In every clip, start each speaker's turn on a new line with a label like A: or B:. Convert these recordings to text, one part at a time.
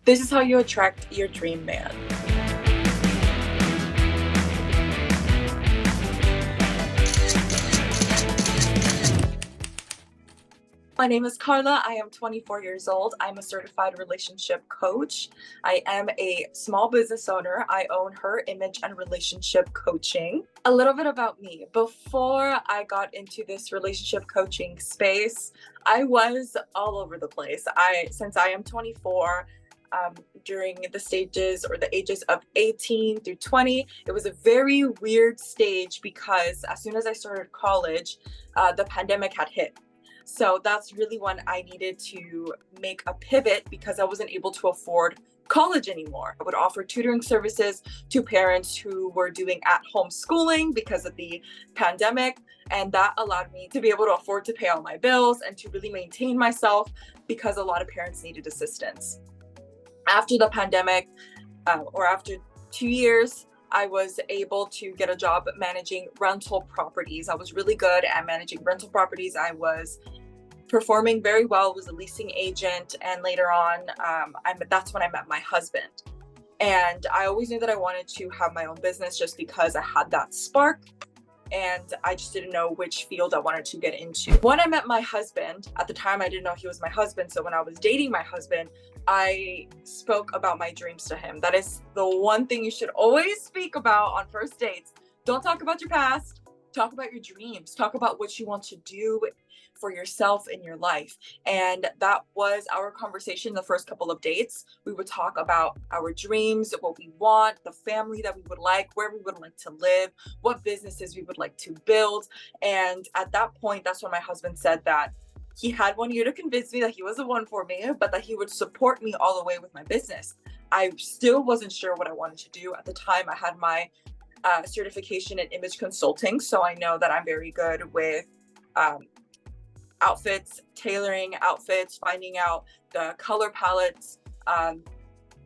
A: This is how you attract your dream man. My name is Karla. I am 24 years old. I'm a certified relationship coach. I am a small business owner. I own Her Image and Relationship Coaching. A little bit about me. Before I got into this relationship coaching space, I was all over the place. Since I am 24, during the stages or the ages of 18 through 20, it was a very weird stage because as soon as I started college, the pandemic had hit. So that's really when I needed to make a pivot because I wasn't able to afford college anymore. I would offer tutoring services to parents who were doing at-home schooling because of the pandemic. And that allowed me to be able to afford to pay all my bills and to really maintain myself because a lot of parents needed assistance. After the pandemic, or after 2 years, I was able to get a job managing rental properties. I was really good at managing rental properties. I was performing very well, was a leasing agent. And later on, that's when I met my husband. And I always knew that I wanted to have my own business just because I had that spark. And I just didn't know which field I wanted to get into. When I met my husband, at the time I didn't know he was my husband. So when I was dating my husband, I spoke about my dreams to him. That is the one thing you should always speak about on first dates. Don't talk about your past. Talk about your dreams. Talk about what you want to do for yourself in your life. And that was our conversation the first couple of dates. We would talk about our dreams, what we want, the family that we would like, where we would like to live, what businesses we would like to build. And at that point, that's when my husband said that he had 1 year to convince me that he was the one for me, but that he would support me all the way with my business. I still wasn't sure what I wanted to do. At the time, I had my certification in image consulting. So I know that I'm very good with outfits, tailoring outfits, finding out the color palettes,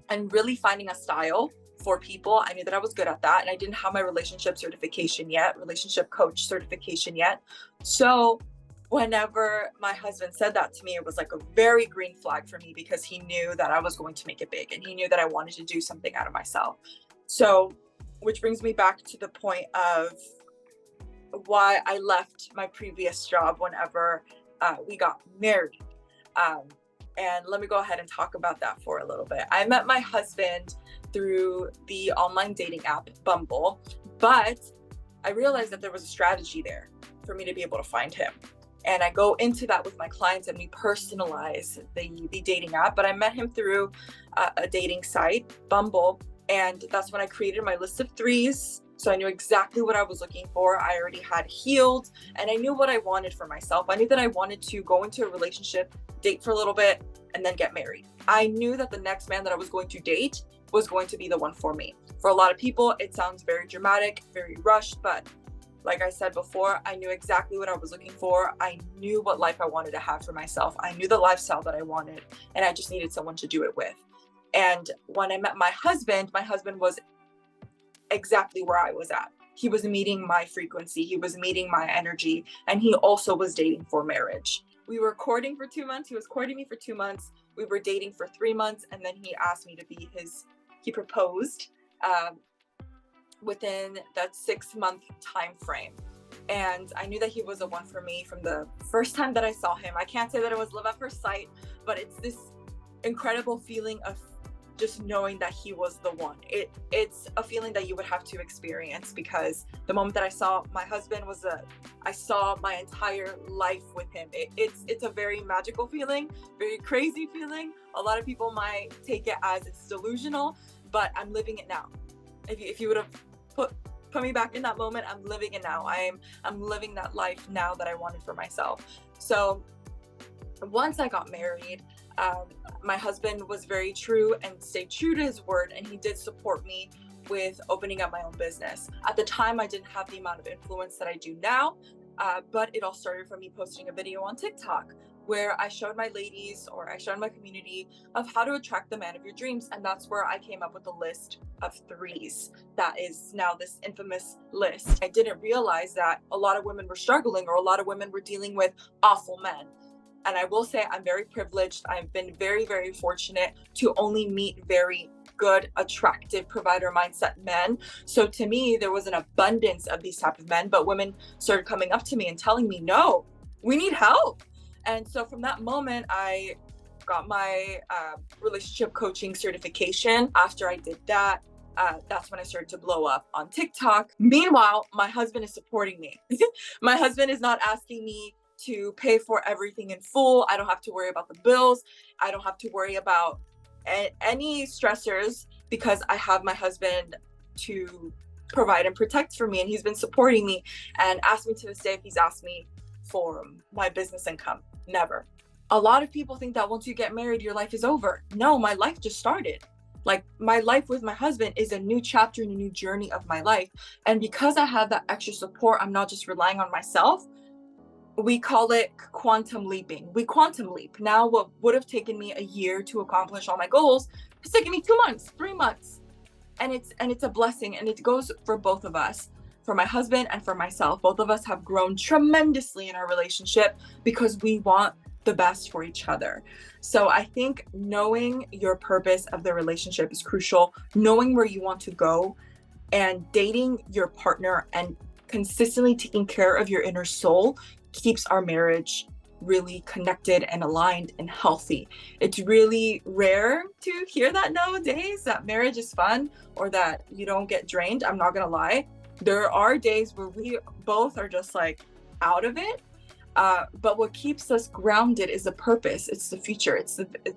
A: and really finding a style for people. I knew that I was good at that. And I didn't have my relationship certification yet, relationship coach certification yet. So whenever my husband said that to me, it was like a very green flag for me because he knew that I was going to make it big and he knew that I wanted to do something out of myself. So, which brings me back to the point of why I left my previous job whenever we got married. And let me go ahead and talk about that for a little bit. I met my husband through the online dating app Bumble, but I realized that there was a strategy there for me to be able to find him. And I go into that with my clients and we personalize the dating app. But I met him through a dating site, Bumble. And that's when I created my list of threes. So I knew exactly what I was looking for. I already had healed and I knew what I wanted for myself. I knew that I wanted to go into a relationship, date for a little bit, and then get married. I knew that the next man that I was going to date was going to be the one for me. For a lot of people, it sounds very dramatic, very rushed, but like I said before, I knew exactly what I was looking for. I knew what life I wanted to have for myself. I knew the lifestyle that I wanted, and I just needed someone to do it with. And when I met my husband was exactly where I was at. He was meeting my frequency, he was meeting my energy, and he also was dating for marriage. We were courting for 2 months. He was courting me for 2 months. We were dating for 3 months, and then he asked me to be he proposed within that 6-month time frame. And I knew that he was the one for me from the first time that I saw him. I can't say that it was love at first sight, but it's this incredible feeling of just knowing that he was the one. It's a feeling that you would have to experience because the moment that I saw my husband I saw my entire life with him. It's a very magical feeling, very crazy feeling. A lot of people might take it as it's delusional, but I'm living it now. If you would have put me back in that moment, I'm living it now. I'm living that life now that I wanted for myself. So once I got married, my husband was very true and stayed true to his word, and he did support me with opening up my own business. At the time, I didn't have the amount of influence that I do now, but it all started from me posting a video on TikTok where I showed my ladies, or I showed my community, of how to attract the man of your dreams. And that's where I came up with the list of threes. That is now this infamous list. I didn't realize that a lot of women were struggling, or a lot of women were dealing with awful men. And I will say I'm very privileged. I've been very, very fortunate to only meet very good, attractive provider mindset men. So to me, there was an abundance of these type of men, but women started coming up to me and telling me, no, we need help. And so from that moment, I got my relationship coaching certification. After I did that, that's when I started to blow up on TikTok. Meanwhile, my husband is supporting me. My husband is not asking me to pay for everything in full. I don't have to worry about the bills. I don't have to worry about any stressors because I have my husband to provide and protect for me. And he's been supporting me and asked me to this day if he's asked me for my business income. Never. A lot of people think that once you get married, your life is over. No, my life just started. Like, my life with my husband is a new chapter and a new journey of my life. And because I have that extra support, I'm not just relying on myself. We call it quantum leaping. We quantum leap. Now, what would have taken me a year to accomplish all my goals, it's taking me 2 months, 3 months. And it's a blessing, and it goes for both of us, for my husband and for myself. Both of us have grown tremendously in our relationship because we want the best for each other. So I think knowing your purpose of the relationship is crucial. Knowing where you want to go and dating your partner and consistently taking care of your inner soul keeps our marriage really connected and aligned and healthy. It's really rare to hear that nowadays, that marriage is fun or that you don't get drained. I'm not gonna lie. There are days where we both are just like out of it. But what keeps us grounded is the purpose. It's the future. It's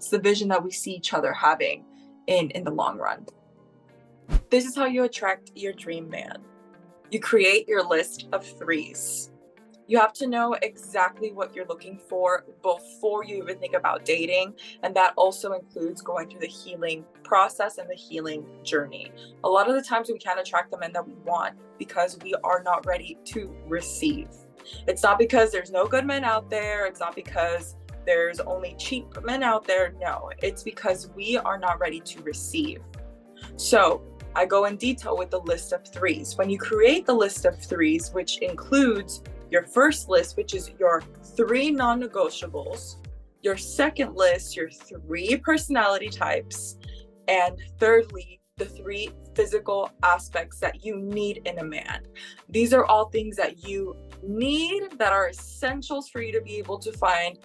A: the vision that we see each other having in the long run. This is how you attract your dream man. You create your list of threes. You have to know exactly what you're looking for before you even think about dating. And that also includes going through the healing process and the healing journey. A lot of the times we can't attract the men that we want because we are not ready to receive. It's not because there's no good men out there. It's not because there's only cheap men out there. No, it's because we are not ready to receive. So I go in detail with the list of threes. When you create the list of threes, which includes your first list, which is your 3 non-negotiables, your second list, your 3 personality types, and thirdly, the 3 physical aspects that you need in a man. These are all things that you need, that are essentials for you to be able to find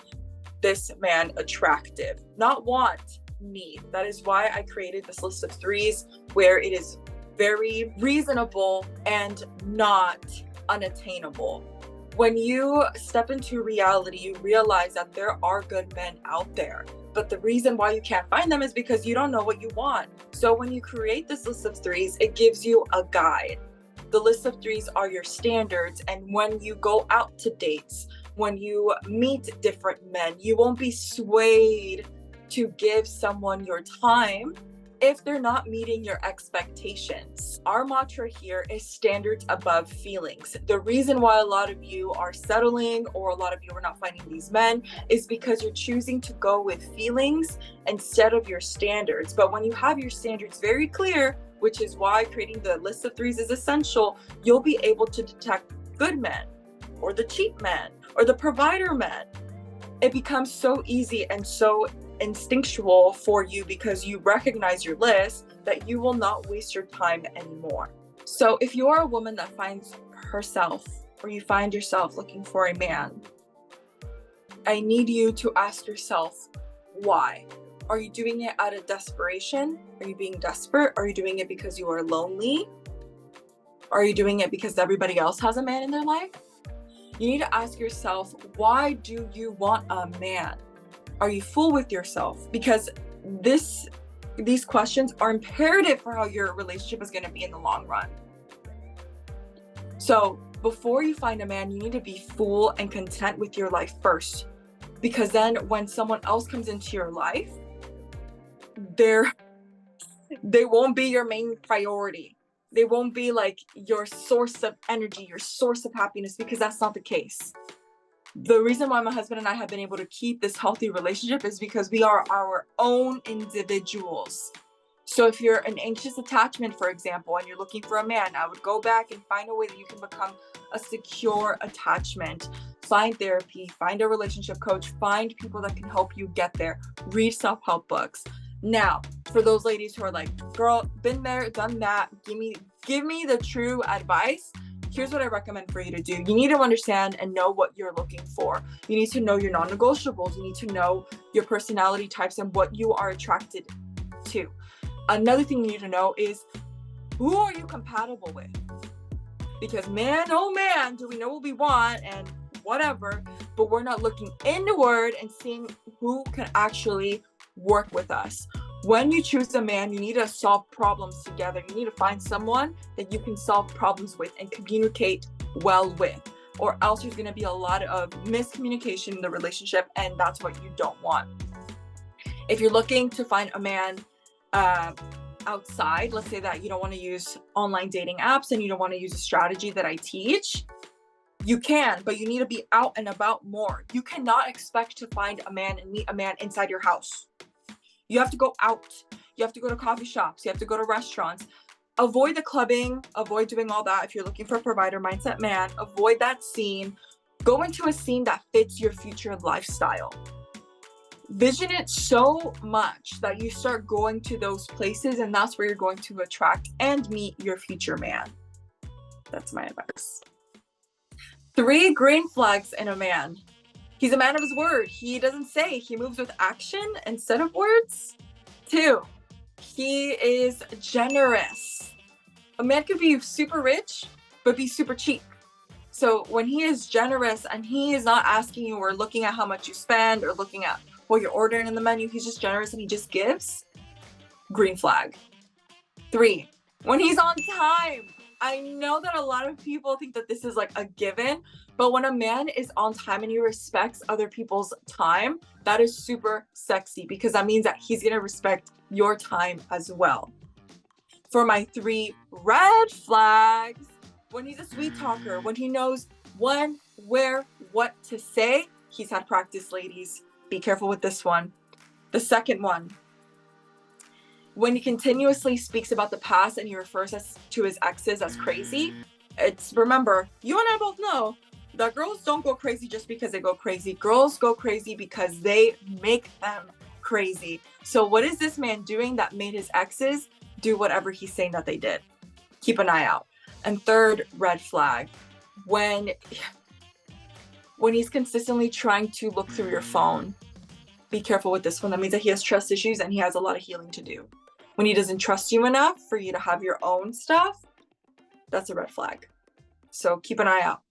A: this man attractive. Not want, need. That is why I created this list of threes, where it is very reasonable and not unattainable. When you step into reality, you realize that there are good men out there. But the reason why you can't find them is because you don't know what you want. So when you create this list of threes, it gives you a guide. The list of threes are your standards. And when you go out to dates, when you meet different men, you won't be swayed to give someone your time if they're not meeting your expectations. Our mantra here is standards above feelings. The reason why a lot of you are settling or a lot of you are not finding these men is because you're choosing to go with feelings instead of your standards. But when you have your standards very clear, which is why creating the list of threes is essential, you'll be able to detect good men or the cheap men or the provider men. It becomes so easy and so instinctual for you because you recognize your list that you will not waste your time anymore. So if you are a woman that finds herself or you find yourself looking for a man, I need you to ask yourself, why? Are you doing it out of desperation? Are you being desperate? Are you doing it because you are lonely? Are you doing it because everybody else has a man in their life? You need to ask yourself, why do you want a man? Are you full with yourself? Because these questions are imperative for how your relationship is going to be in the long run. So before you find a man, you need to be full and content with your life first. Because then when someone else comes into your life, they won't be your main priority. They won't be like your source of energy, your source of happiness, because that's not the case. The reason why my husband and I have been able to keep this healthy relationship is because we are our own individuals. So if you're an anxious attachment, for example, and you're looking for a man, I would go back and find a way that you can become a secure attachment. Find therapy, find a relationship coach, find people that can help you get there. Read self-help books. Now, for those ladies who are like, girl, been there, done that, give me the true advice. Here's what I recommend for you to do. You need to understand and know what you're looking for. You need to know your non-negotiables. You need to know your personality types and what you are attracted to. Another thing you need to know is, who are you compatible with? Because man, oh man, do we know what we want and whatever, but we're not looking inward and seeing who can actually work with us. When you choose a man, you need to solve problems together. You need to find someone that you can solve problems with and communicate well with, or else there's going to be a lot of miscommunication in the relationship, and that's what you don't want. If you're looking to find a man outside, let's say that you don't want to use online dating apps and you don't want to use a strategy that I teach, you can, but you need to be out and about more. You cannot expect to find a man and meet a man inside your house. You have to go out. You have to go to coffee shops. You have to go to restaurants. Avoid the clubbing. Avoid doing all that. If you're looking for a provider mindset man, avoid that scene. Go into a scene that fits your future lifestyle. Vision it so much that you start going to those places, and that's where you're going to attract and meet your future man. That's my advice. 3 green flags in a man. He's a man of his word. He doesn't say, he moves with action instead of words. 2, he is generous. A man could be super rich, but be super cheap. So when he is generous and he is not asking you or looking at how much you spend or looking at what you're ordering in the menu, he's just generous and he just gives, green flag. 3, when he's on time. I know that a lot of people think that this is like a given, but when a man is on time and he respects other people's time, that is super sexy, because that means that he's gonna respect your time as well. For my 3 red flags, when he's a sweet talker, when he knows when, where, what to say, he's had practice, ladies. Be careful with this one. The second one, when he continuously speaks about the past and he refers to his exes as crazy, remember, you and I both know that girls don't go crazy just because they go crazy. Girls go crazy because they make them crazy. So what is this man doing that made his exes do whatever he's saying that they did? Keep an eye out. And 3rd red flag, when he's consistently trying to look through your phone, be careful with this one. That means that he has trust issues and he has a lot of healing to do. When he doesn't trust you enough for you to have your own stuff, that's a red flag. So keep an eye out.